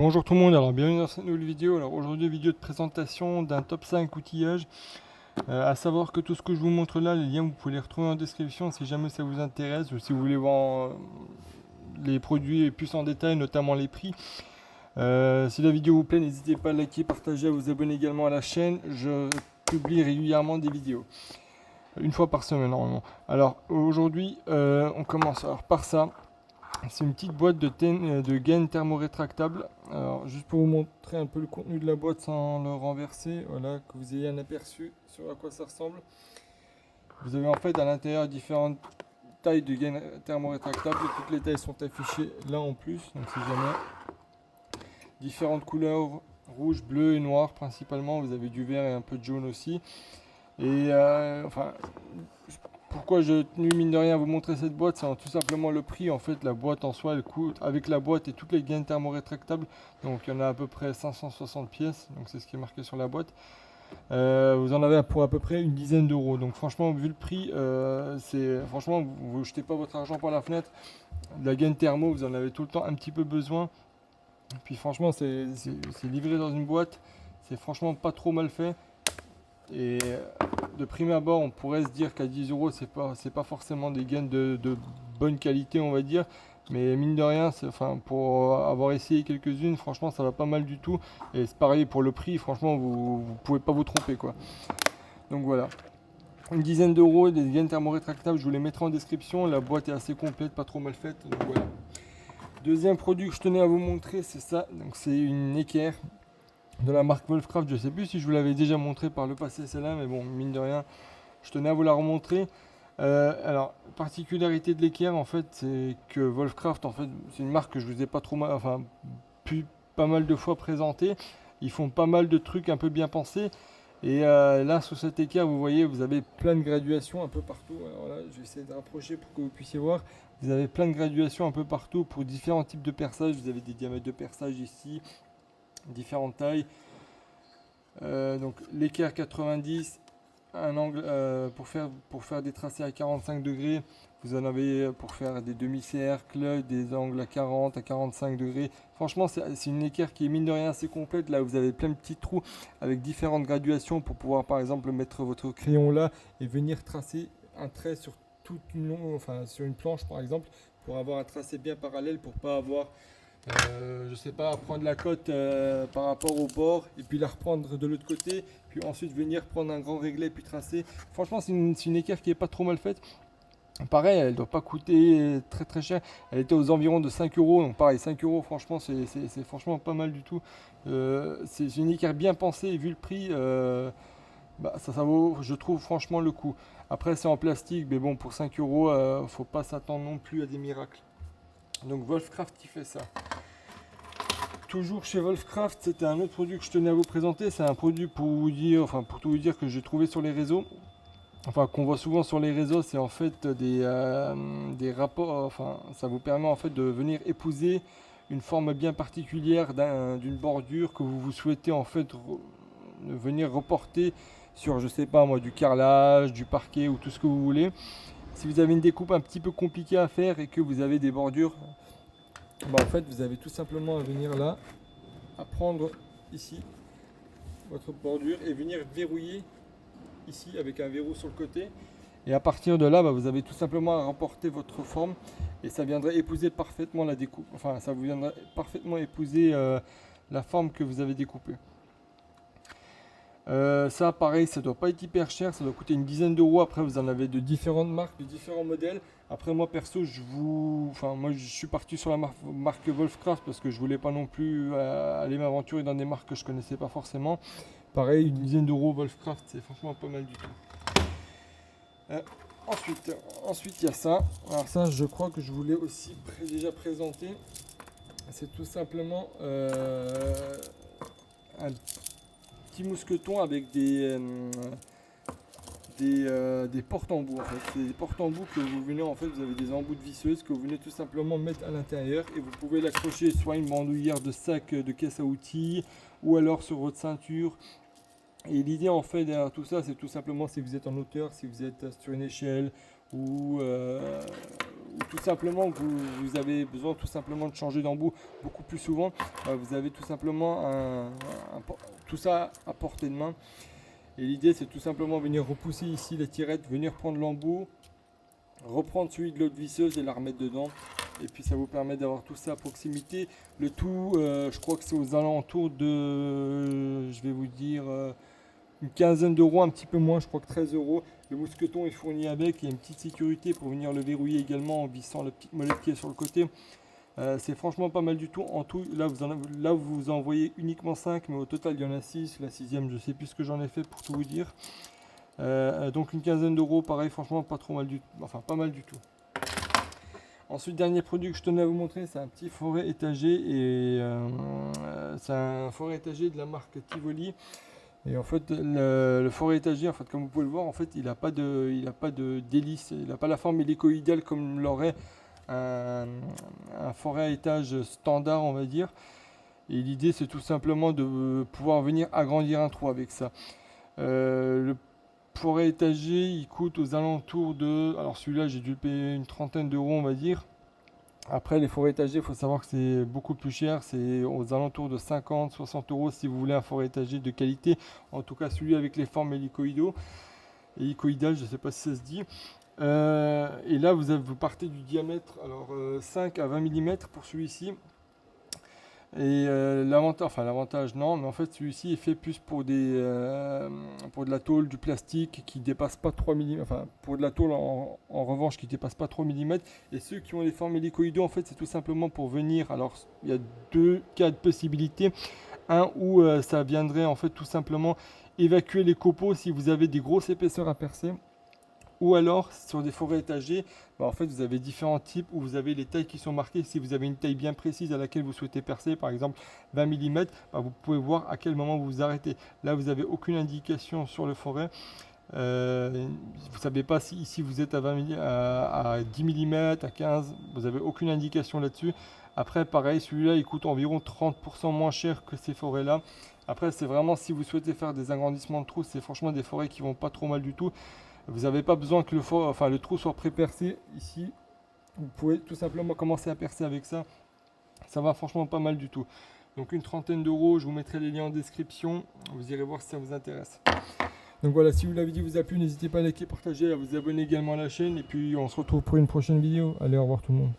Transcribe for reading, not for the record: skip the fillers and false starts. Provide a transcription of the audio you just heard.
Bonjour tout le monde, alors bienvenue dans cette nouvelle vidéo. Alors aujourd'hui vidéo de présentation d'un top 5 outillage. À savoir que tout ce que je vous montre là, les liens vous pouvez les retrouver en description si jamais ça vous intéresse ou si vous voulez voir les produits plus en détail, notamment les prix. Si la vidéo vous plaît, n'hésitez pas à liker, partager, à vous abonner également à la chaîne. Je publie régulièrement des vidéos, une fois par semaine normalement. Alors aujourd'hui on commence alors par ça. C'est une petite boîte de gaines thermorétractable. Alors, juste pour vous montrer un peu le contenu de la boîte sans le renverser, voilà, que vous ayez un aperçu sur à quoi ça ressemble. Vous avez en fait à l'intérieur différentes tailles de gaines thermorétractables. Toutes les tailles sont affichées là en plus, donc si jamais. Différentes couleurs, rouge, bleu et noir principalement. Vous avez du vert et un peu de jaune aussi. Et enfin, pourquoi j'ai tenu mine de rien à vous montrer cette boîte, c'est tout simplement le prix. En fait, la boîte en soi, elle coûte avec la boîte et toutes les gaines thermorétractables. Donc il y en a à peu près 560 pièces, donc c'est ce qui est marqué sur la boîte. Vous en avez pour à peu près une dizaine d'euros. Donc franchement, vu le prix, franchement, vous ne jetez pas votre argent par la fenêtre. La gaine thermo, vous en avez tout le temps un petit peu besoin. Puis franchement, c'est livré dans une boîte. C'est franchement pas trop mal fait. Et de prime abord, on pourrait se dire qu'à 10 euros, c'est pas forcément des gaines de bonne qualité, on va dire. Mais mine de rien, enfin, pour avoir essayé quelques-unes, franchement, ça va pas mal du tout. Et c'est pareil pour le prix, franchement, vous pouvez pas vous tromper, quoi. Donc voilà. Une dizaine d'euros, des gaines thermorétractables, je vous les mettrai en description. La boîte est assez complète, pas trop mal faite. Donc voilà. Deuxième produit que je tenais à vous montrer, c'est ça. Donc c'est une équerre de la marque Wolfcraft. Je sais plus si je vous l'avais déjà montré par le passé celle-là, mais bon, mine de rien, je tenais à vous la remontrer. Alors, particularité de l'équerre, en fait, c'est que Wolfcraft, en fait, c'est une marque que je vous ai pas trop mal, enfin, pu pas mal de fois présentée. Ils font pas mal de trucs un peu bien pensés. Et là, sur cette équerre, vous voyez, vous avez plein de graduations un peu partout. Alors là, je vais essayer de rapprocher pour que vous puissiez voir. Vous avez plein de graduations un peu partout pour différents types de perçage. Vous avez des diamètres de perçage ici, différentes tailles. Donc l'équerre 90, un angle pour faire des tracés à 45 degrés. Vous en avez pour faire des demi-cercles, des angles à 40, à 45 degrés. Franchement, c'est une équerre qui est mine de rien assez complète. Là, vous avez plein de petits trous avec différentes graduations pour pouvoir, par exemple, mettre votre crayon là et venir tracer un trait sur toute enfin sur une planche, par exemple, pour avoir un tracé bien parallèle, pour pas avoir je sais pas, prendre la cote par rapport au bord et puis la reprendre de l'autre côté, puis ensuite venir prendre un grand réglé puis tracer. Franchement, c'est une équerre qui est pas trop mal faite. Pareil, elle doit pas coûter très très cher. Elle était aux environs de 5 euros. Donc pareil, 5 euros, franchement, c'est franchement pas mal du tout. C'est une équerre bien pensée et vu le prix, bah, ça vaut, je trouve, franchement le coup. Après, c'est en plastique, mais bon, pour 5 euros, faut pas s'attendre non plus à des miracles. Donc Wolfcraft qui fait ça. Toujours chez Wolfcraft, c'était un autre produit que je tenais à vous présenter. C'est un produit pour vous dire, enfin pour tout vous dire que j'ai trouvé sur les réseaux. Enfin qu'on voit souvent sur les réseaux, c'est en fait des rapports. Enfin, ça vous permet en fait de venir épouser une forme bien particulière d'une bordure que vous souhaitez en fait venir reporter sur, je sais pas moi, du carrelage, du parquet ou tout ce que vous voulez. Si vous avez une découpe un petit peu compliquée à faire et que vous avez des bordures, bah en fait vous avez tout simplement à venir là, à prendre ici votre bordure et venir verrouiller ici avec un verrou sur le côté. Et à partir de là, bah, vous avez tout simplement à remporter votre forme et ça viendrait épouser parfaitement la découpe. Enfin, ça vous viendrait parfaitement épouser la forme que vous avez découpée. Ça, pareil, ça doit pas être hyper cher, ça doit coûter une dizaine d'euros. Après, vous en avez de différentes marques, de différents modèles. Après, moi perso, moi, je suis parti sur la marque Wolfcraft parce que je voulais pas non plus aller m'aventurer dans des marques que je connaissais pas forcément. Pareil, une dizaine d'euros Wolfcraft, c'est franchement pas mal du tout. Euh, ensuite, il y a ça. Alors ça, je crois que je voulais aussi déjà présenter. C'est tout simplement un petit mousqueton avec des porte-embouts en fait. C'est des porte-embouts que vous venez en fait, vous avez des embouts de visseuse que vous venez tout simplement mettre à l'intérieur et vous pouvez l'accrocher soit une bandoulière de sac de caisse à outils ou alors sur votre ceinture. Et l'idée en fait derrière tout ça, c'est tout simplement si vous êtes en hauteur, si vous êtes sur une échelle ou tout simplement vous avez besoin tout simplement de changer d'embout beaucoup plus souvent, vous avez tout simplement tout ça à portée de main. Et l'idée c'est tout simplement venir repousser ici la tirette, venir prendre l'embout, reprendre celui de l'autre visseuse et la remettre dedans. Et puis ça vous permet d'avoir tout ça à proximité. Le tout, je crois que c'est aux alentours de, je vais vous dire, une quinzaine d'euros, un petit peu moins, je crois que 13 euros. Le mousqueton est fourni avec, il y a une petite sécurité pour venir le verrouiller également en vissant la petite molette qui est sur le côté. C'est franchement pas mal du tout. En tout, là vous en voyez uniquement 5, mais au total il y en a 6. La sixième, je sais plus ce que j'en ai fait pour tout vous dire. Donc une quinzaine d'euros, pareil, franchement pas trop mal du tout. Enfin, pas mal du tout. Ensuite, dernier produit que je tenais à vous montrer, c'est un petit forêt étagé. Et c'est un forêt étagé de la marque Tivoli. Et en fait, le forêt étagé, en fait, comme vous pouvez le voir, en fait, il n'a pas de d'hélice, il n'a pas la forme hélicoïdale comme l'aurait un forêt à étage standard, on va dire. Et l'idée, c'est tout simplement de pouvoir venir agrandir un trou avec ça. Le forêt étagé, il coûte aux alentours de... Alors celui-là, j'ai dû le payer une trentaine d'euros, on va dire. Après, les forêts étagées, il faut savoir que c'est beaucoup plus cher. C'est aux alentours de 50-60 euros si vous voulez un forêt étagé de qualité. En tout cas, celui avec les formes hélicoïdales, je ne sais pas si ça se dit. Et là, vous partez du diamètre, alors 5 à 20 mm pour celui-ci. Et l'avantage non, mais en fait celui-ci est fait plus pour pour de la tôle, du plastique qui dépasse pas 3 mm, enfin pour de la tôle en revanche qui dépasse pas 3 mm. Et ceux qui ont les formes hélicoïdaux, en fait c'est tout simplement pour venir, alors il y a deux cas de possibilités. Un où ça viendrait en fait tout simplement évacuer les copeaux si vous avez des grosses épaisseurs à percer. Ou alors, sur des forêts étagées, en fait, vous avez différents types où vous avez les tailles qui sont marquées. Si vous avez une taille bien précise à laquelle vous souhaitez percer, par exemple 20 mm, vous pouvez voir à quel moment vous vous arrêtez. Là, vous n'avez aucune indication sur le forêt. Vous ne savez pas si ici vous êtes à 10 mm, à 15, vous n'avez aucune indication là-dessus. Après, pareil, celui-là, il coûte environ 30% moins cher que ces forêts-là. Après, c'est vraiment si vous souhaitez faire des agrandissements de trous, c'est franchement des forêts qui vont pas trop mal du tout. Vous n'avez pas besoin que le trou soit pré-percé ici. Vous pouvez tout simplement commencer à percer avec ça. Ça va franchement pas mal du tout. Donc une trentaine d'euros, je vous mettrai les liens en description. Vous irez voir si ça vous intéresse. Donc voilà, si la vidéo vous a plu, n'hésitez pas à liker, partager, à vous abonner également à la chaîne. Et puis on se retrouve pour une prochaine vidéo. Allez, au revoir tout le monde.